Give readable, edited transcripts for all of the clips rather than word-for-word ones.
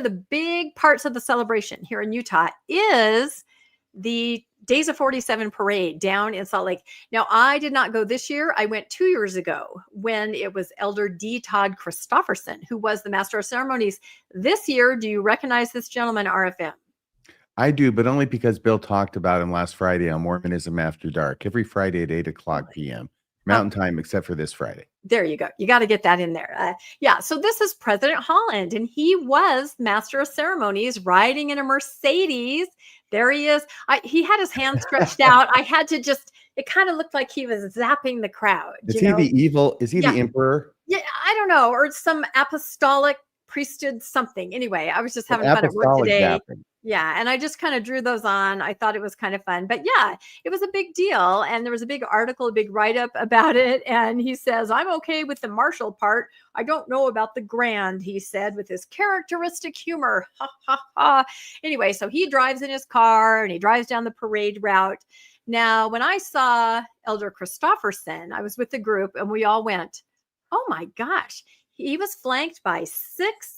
the big parts of the celebration here in Utah is the Days of 47 parade down in Salt Lake. Now, I did not go this year. I went 2 years ago when it was Elder D. Todd Christofferson, who was the Master of Ceremonies. This year, do you recognize this gentleman, RFM? I do, but only because Bill talked about him last Friday on Mormonism After Dark, every Friday at 8 o'clock p.m. Mountain Time, except for this Friday. There you go. You got to get that in there. So this is President Holland, and he was Master of Ceremonies riding in a Mercedes. There he is. He had his hand stretched out. I had to it kind of looked like he was zapping the crowd. Is he the emperor? Yeah, I don't know. Or some apostolic priesthood something. Anyway, I was just having fun at work today. Zapping. Yeah. And I just kind of drew those on. I thought it was kind of fun. But yeah, it was a big deal. And there was a big article, a big write-up about it. And he says, I'm okay with the martial part. I don't know about the grand, he said, with his characteristic humor. Ha, ha, ha. Anyway, so he drives in his car and he drives down the parade route. Now, when I saw Elder Christofferson, I was with the group and we all went, oh my gosh, he was flanked by 6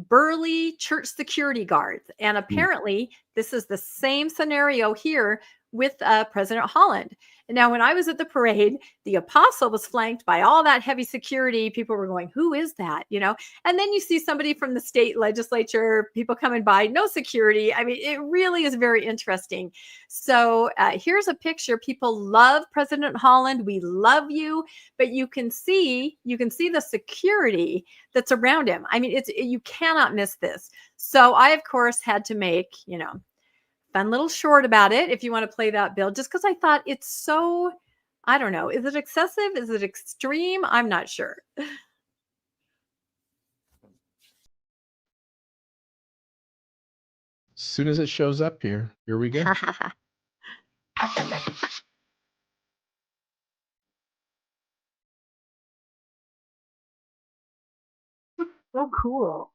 burly church security guards. And apparently this is the same scenario here with President Holland. And now when I was at the parade, the apostle was flanked by all that heavy security. People were going, who is that? And then you see somebody from the state legislature, people coming by, no security. I mean, it really is very interesting. So here's a picture. People love President Holland. We love you, but you can see the security that's around him. I mean, you cannot miss this. So I, of course, had to make, fun little short about it, if you want to play that, Bill, just because I thought it's so, I don't know, is it excessive? Is it extreme? I'm not sure. As soon as it shows up here we go. So cool.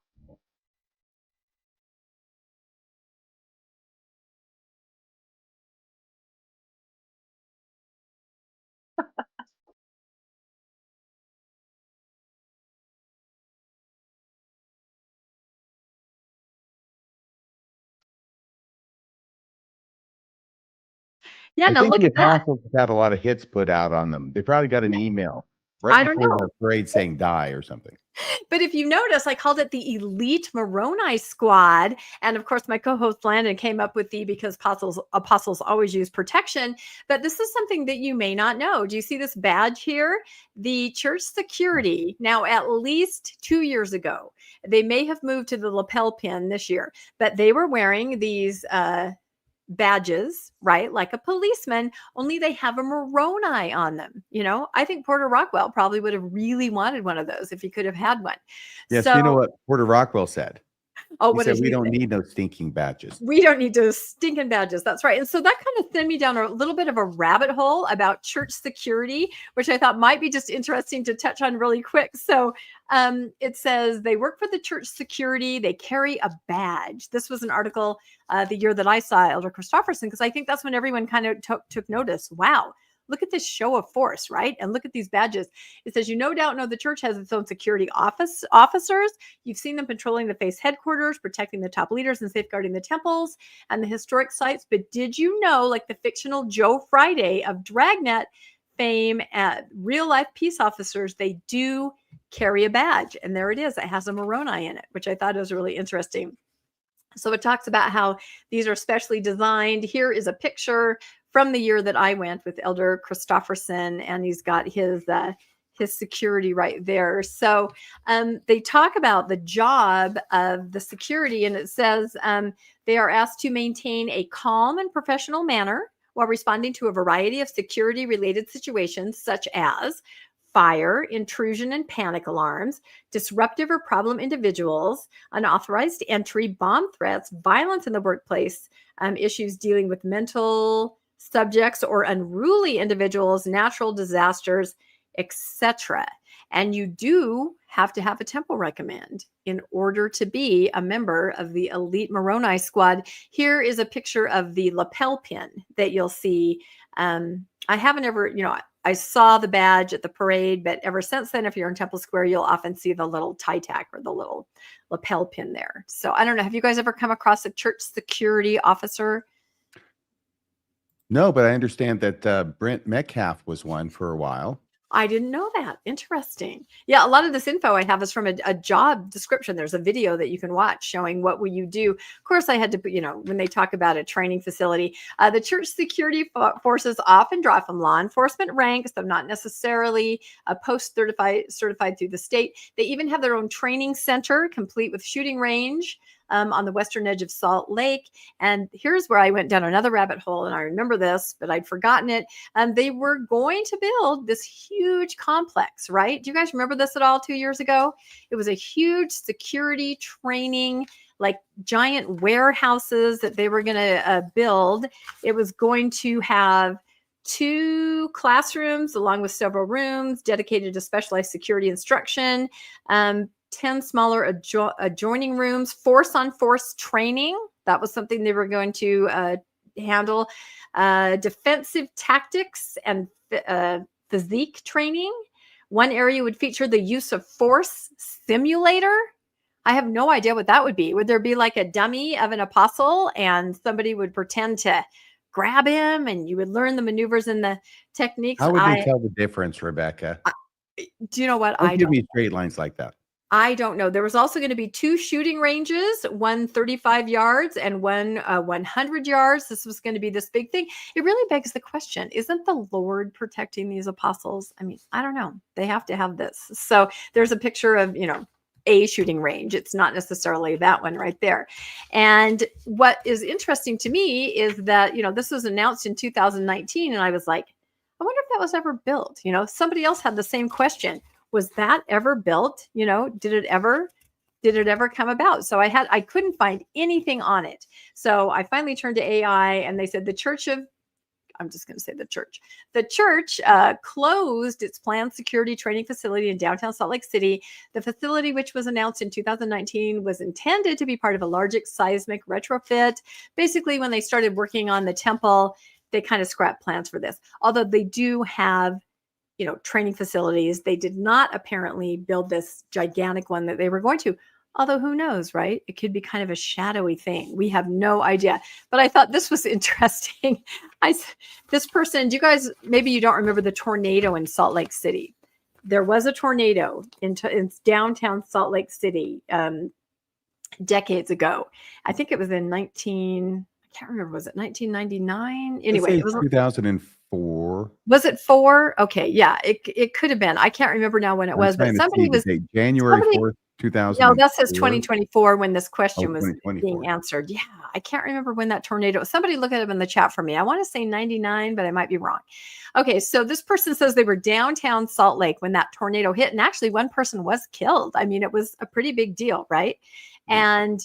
Yeah, I now think look the at that. apostles had a lot of hits put out on them. They probably got an email I don't know. the parade saying die or something. But if you notice, I called it the Elite Moroni Squad. And of course, my co-host Landon came up with because apostles always use protection. But this is something that you may not know. Do you see this badge here? The church security. Now, at least 2 years ago, they may have moved to the lapel pin this year, but they were wearing these badges, right? Like a policeman, only they have a Moroni on them. I think Porter Rockwell probably would have really wanted one of those if he could have had one. Yes, you know what Porter Rockwell said? Oh, he said, we don't need no stinking badges. We don't need those stinking badges. That's right. And so that kind of sent me down a little bit of a rabbit hole about church security, which I thought might be just interesting to touch on really quick. So it says they work for the church security. They carry a badge. This was an article the year that I saw Elder Christofferson, because I think that's when everyone kind of took notice. Wow. Look at this show of force, right? And look at these badges. It says, you no doubt know the church has its own security officers. You've seen them patrolling the faith's headquarters, protecting the top leaders and safeguarding the temples and the historic sites. But did you know, like the fictional Joe Friday of Dragnet fame, real life peace officers, they do carry a badge. And there it is. It has a Moroni in it, which I thought was really interesting. So it talks about how these are specially designed. Here is a picture from the year that I went with Elder Christofferson, and he's got his security right there. So they talk about the job of the security, and it says they are asked to maintain a calm and professional manner while responding to a variety of security-related situations, such as fire, intrusion and panic alarms, disruptive or problem individuals, unauthorized entry, bomb threats, violence in the workplace, issues dealing with mental subjects or unruly individuals, natural disasters, etc. And you do have to have a temple recommend in order to be a member of the Elite Moroni Squad. Here is a picture of the lapel pin that you'll see. I haven't ever, I saw the badge at the parade, but ever since then, if you're in Temple Square, you'll often see the little tie tack or the little lapel pin there. So I don't know. Have you guys ever come across a church security officer? No, but I understand that Brent Metcalf was one for a while. I didn't know that. Interesting. Yeah, a lot of this info I have is from a job description. There's a video that you can watch showing what will you do. Of course, I had to put, when they talk about a training facility, the church security forces often draw from law enforcement ranks, though not necessarily post-certified through the state. They even have their own training center, complete with shooting range. On the western edge of Salt Lake. And here's where I went down another rabbit hole, and I remember this, but I'd forgotten it. They were going to build this huge complex, right? Do you guys remember this at all 2 years ago? It was a huge security training, like giant warehouses that they were going to build. It was going to have 2 classrooms along with several rooms dedicated to specialized security instruction. 10 smaller adjoining rooms, force-on-force training. That was something they were going to handle. Defensive tactics and physique training. One area would feature the use of force simulator. I have no idea what that would be. Would there be like a dummy of an apostle and somebody would pretend to grab him and you would learn the maneuvers and the techniques? How would they tell the difference, Rebecca? Do you know what? Don't give me straight lines like that. I don't know. There was also going to be 2 shooting ranges, one 35 yards and one 100 yards. This was going to be this big thing. It really begs the question, isn't the Lord protecting these apostles? I mean, I don't know. They have to have this. So there's a picture of, a shooting range. It's not necessarily that one right there. And what is interesting to me is that, this was announced in 2019. And I was like, I wonder if that was ever built. Somebody else had the same question. Was that ever built? Did it ever come about? So I couldn't find anything on it. So I finally turned to AI and they said the church closed its planned security training facility in downtown Salt Lake City. The facility, which was announced in 2019, was intended to be part of a large seismic retrofit. Basically, when they started working on the temple, they kind of scrapped plans for this. Although they do have training facilities. They did not apparently build this gigantic one that they were going to, although who knows, right? It could be kind of a shadowy thing. We have no idea, but I thought this was interesting. This person, do you guys, maybe you don't remember the tornado in Salt Lake City. There was a tornado in downtown Salt Lake City decades ago. I think it was in I can't remember, was it 1999? Anyway, it was 2004. Was it 4? Okay, yeah, it could have been. I can't remember now when it was, but somebody was January 4th, 2000. No, that says 2024 when this question was being answered. Yeah, I can't remember when that tornado. Somebody look at it in the chat for me. I want to say 99, but I might be wrong. Okay, so this person says they were downtown Salt Lake when that tornado hit, and actually one person was killed. I mean, it was a pretty big deal, right? And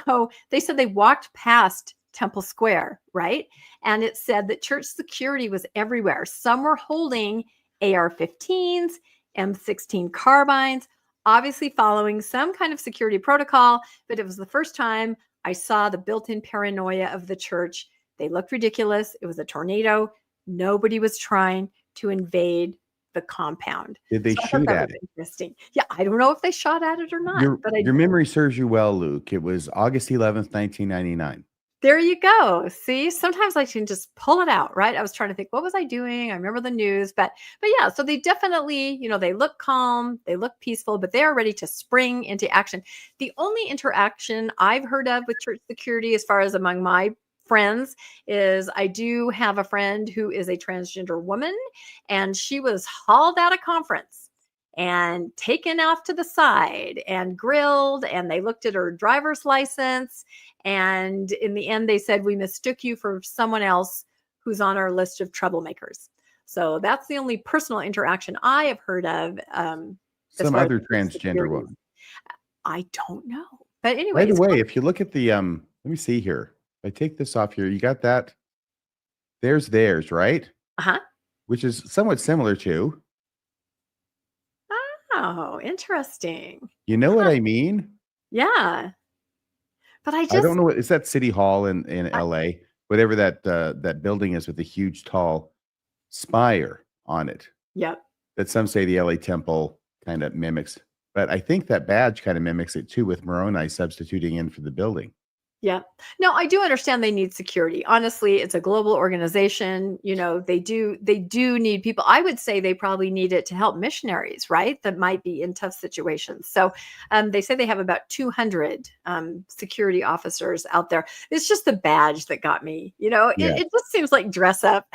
so they said they walked past Temple Square, right? And it said that church security was everywhere. Some were holding AR-15s, M16 carbines, obviously following some kind of security protocol, but it was the first time I saw the built-in paranoia of the church. They looked ridiculous. It was a tornado. Nobody was trying to invade the compound. Did they shoot at it? Interesting. Yeah, I don't know if they shot at it or not. Your memory serves you well, Luke. It was August 11th, 1999. There you go. See, sometimes I can just pull it out, right? I was trying to think, what was I doing? I remember the news, but yeah, so they definitely, they look calm, they look peaceful, but they are ready to spring into action. The only interaction I've heard of with church security, as far as among my friends, is I do have a friend who is a transgender woman, and she was hauled out of conference and taken off to the side and grilled, and they looked at her driver's license. And in the end, they said, we mistook you for someone else who's on our list of troublemakers. So that's the only personal interaction I have heard of. Some other transgender woman. I don't know. But anyway. By the way, if you look at the, let me see here. If I take this off here, you got that. There's theirs, right? Uh-huh. Which is somewhat similar to. Oh, interesting. You know what I mean? Yeah. But I don't know what is that City Hall in LA, whatever that building is with the huge tall spire on it. Yep. That some say the LA Temple kind of mimics. But I think that badge kind of mimics it too, with Moroni substituting in for the building. Yeah. No, I do understand they need security. Honestly, it's a global organization. They do need people. I would say they probably need it to help missionaries, right? That might be in tough situations. So they say they have about 200 security officers out there. It's just the badge that got me. Yeah. It just seems like dress up.